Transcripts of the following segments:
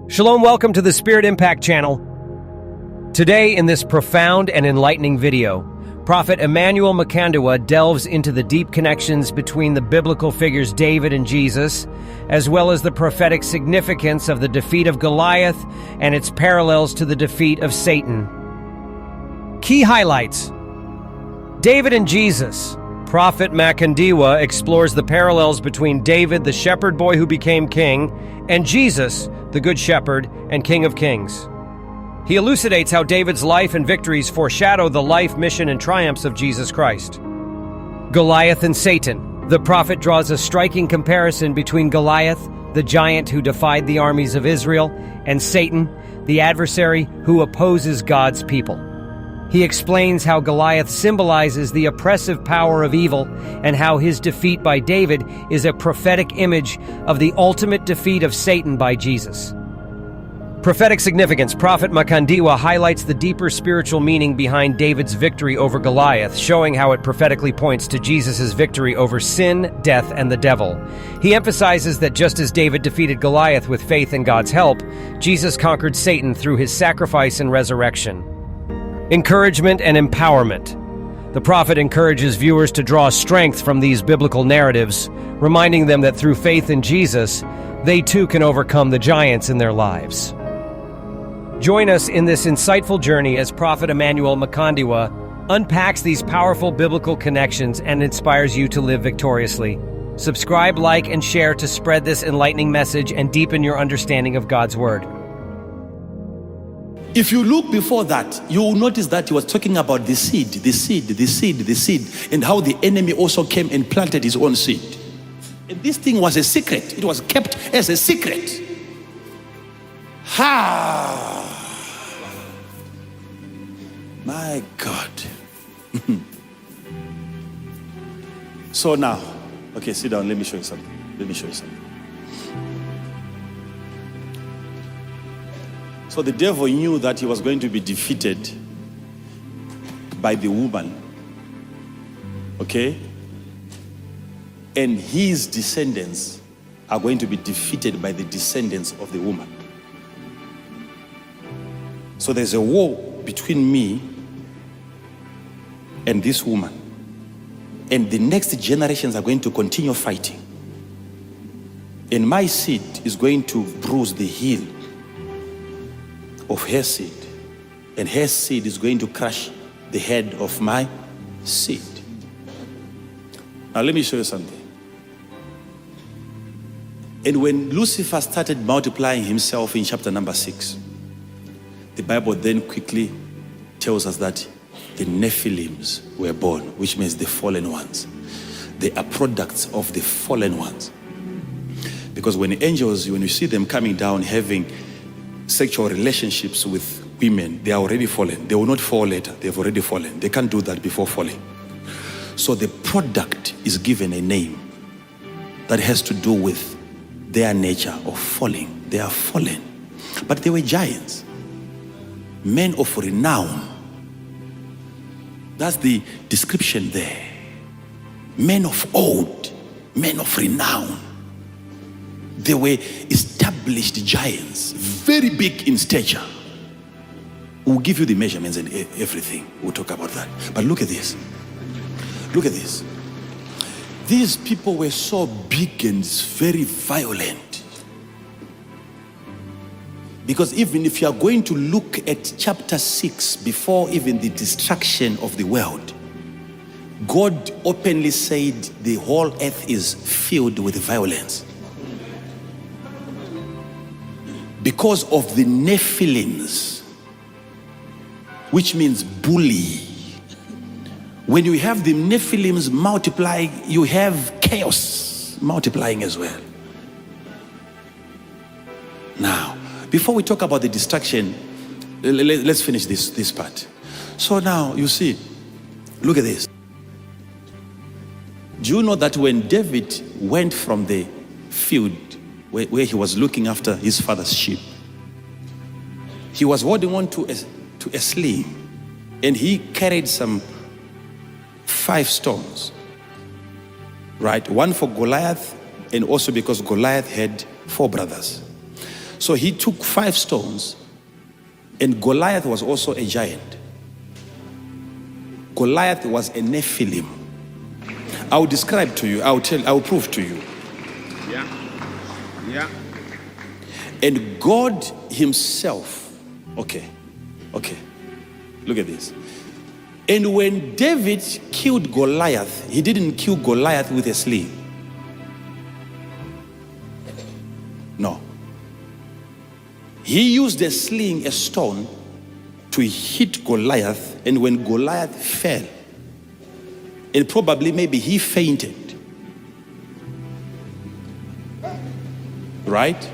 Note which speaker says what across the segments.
Speaker 1: Shalom, welcome to the Spirit Impact channel. Today, in this profound and enlightening video, Prophet Emmanuel Makandiwa delves into the deep connections between the biblical figures David and Jesus, as well as the prophetic significance of the defeat of Goliath and its parallels to the defeat of Satan. Key highlights: David and Jesus. Prophet Makandiwa explores the parallels between David, the shepherd boy who became king, and Jesus, the Good Shepherd and King of Kings. He elucidates how David's life and victories foreshadow the life, mission, and triumphs of Jesus Christ. Goliath and Satan. The prophet draws a striking comparison between Goliath, the giant who defied the armies of Israel, and Satan, the adversary who opposes God's people. He explains how Goliath symbolizes the oppressive power of evil and how his defeat by David is a prophetic image of the ultimate defeat of Satan by Jesus. Prophetic significance. Prophet Makandiwa highlights the deeper spiritual meaning behind David's victory over Goliath, showing how it prophetically points to Jesus' victory over sin, death, and the devil. He emphasizes that just as David defeated Goliath with faith in God's help, Jesus conquered Satan through his sacrifice and resurrection. Encouragement and empowerment. The prophet encourages viewers to draw strength from these biblical narratives, reminding them that through faith in Jesus, they too can overcome the giants in their lives. Join us in this insightful journey as Prophet Emmanuel Makandiwa unpacks these powerful biblical connections and inspires you to live victoriously. Subscribe, like, and share to spread this enlightening message and deepen your understanding of God's Word.
Speaker 2: If you look before that, you will notice that he was talking about the seed, and how the enemy also came and planted his own seed. And this thing was a secret. It was kept as a secret. My God. So now, okay, sit down. Let me show you something. So the devil knew that he was going to be defeated by the woman, okay? And his descendants are going to be defeated by the descendants of the woman. So there's a war between me and this woman. And the next generations are going to continue fighting. And my seed is going to bruise the heel of her seed, and her seed is going to crush the head of my seed. Now let me show you something. And when Lucifer started multiplying himself in chapter number 6, the Bible then quickly tells us that the Nephilims were born, which means the fallen ones. They are products of the fallen ones. Because when angels, when you see them coming down having sexual relationships with women, they are already fallen. They will not fall later. They've already fallen. They can't do that before falling. So the product is given a name that has to do with their nature of falling. They are fallen. But they were giants, men of renown. That's the description there. Men of old, men of renown. They were established giants, very big in stature. We'll give you the measurements and everything. We'll talk about that. But look at this. Look at this. These people were so big and very violent. Because even if you are going to look at chapter 6, before even the destruction of the world, God openly said the whole earth is filled with violence. Because of the Nephilims, which means bully. When you have the Nephilims multiplying, you have chaos multiplying as well. Now, before we talk about the destruction, let's finish this part. So now, you see, look at this. Do you know that when David went from the field where he was looking after his father's sheep, he was holding on to a sling, and he carried some 5 stones, right? One for Goliath, and also because Goliath had 4 brothers. So he took 5 stones, and Goliath was also a giant. Goliath was a Nephilim. I will describe to you, I will prove to you.
Speaker 3: Yeah.
Speaker 2: And God himself, okay, look at this. And when David killed Goliath, he didn't kill Goliath with a sling. No. He used a sling, a stone, to hit Goliath, and when Goliath fell, and probably maybe he fainted, right?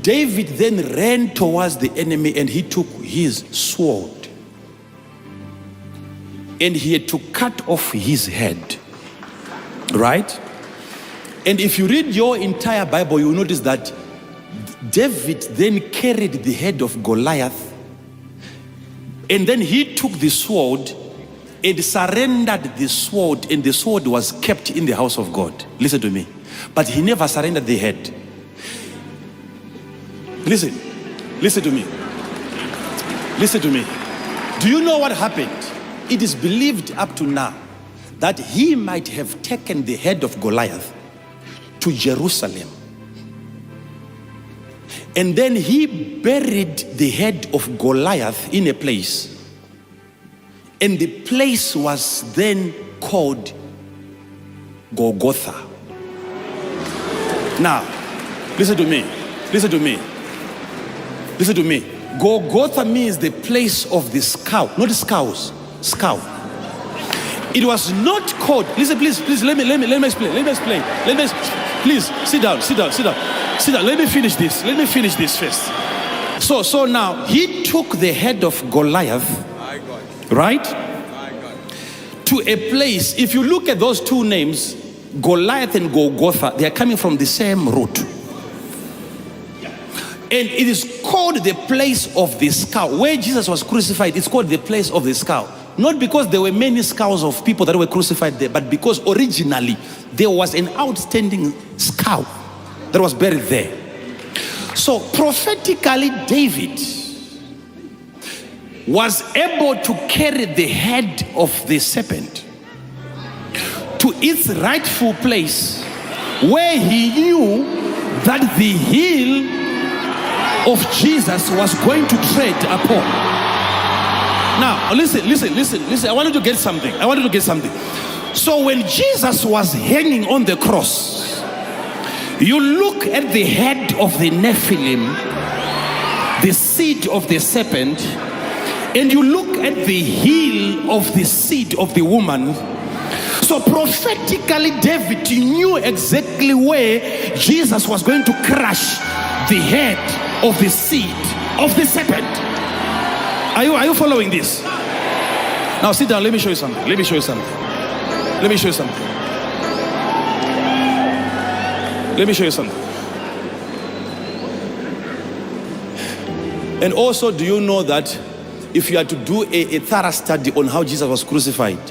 Speaker 2: David then ran towards the enemy and he took his sword and he had to cut off his head, right? And if you read your entire Bible, you'll notice that David then carried the head of Goliath, and then he took the sword and surrendered the sword, and the sword was kept in the house of God. Listen to me. But he never surrendered the head. Listen to me. Listen to me. Do you know what happened? It is believed up to now that he might have taken the head of Goliath to Jerusalem, and then he buried the head of Goliath in a place, and the place was then called Golgotha. Now, listen to me. Golgotha means the place of the skull, not skull. It was not called. Listen, please. Let me explain. Please sit down. Let me finish this first. So now he took the head of Goliath, right, to a place. If you look at those two names, Goliath and Golgotha, they are coming from the same root. And it is called the place of the skull. Where Jesus was crucified, it's called the place of the skull. Not because there were many skulls of people that were crucified there, but because originally there was an outstanding skull that was buried there. So prophetically, David was able to carry the head of the serpent to its rightful place, where he knew that the heel of Jesus was going to tread upon. Now, listen. I wanted to get something. So when Jesus was hanging on the cross, you look at the head of the Nephilim, the seed of the serpent, and you look at the heel of the seed of the woman. So prophetically, David knew exactly where Jesus was going to crush the head of the seed of the serpent. Are you following this? Now sit down. Let me show you something. And also, do you know that if you had to do a thorough study on how Jesus was crucified,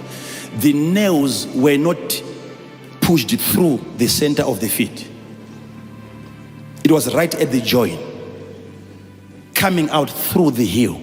Speaker 2: the nails were not pushed through the center of the feet. It was right at the joint, coming out through the heel.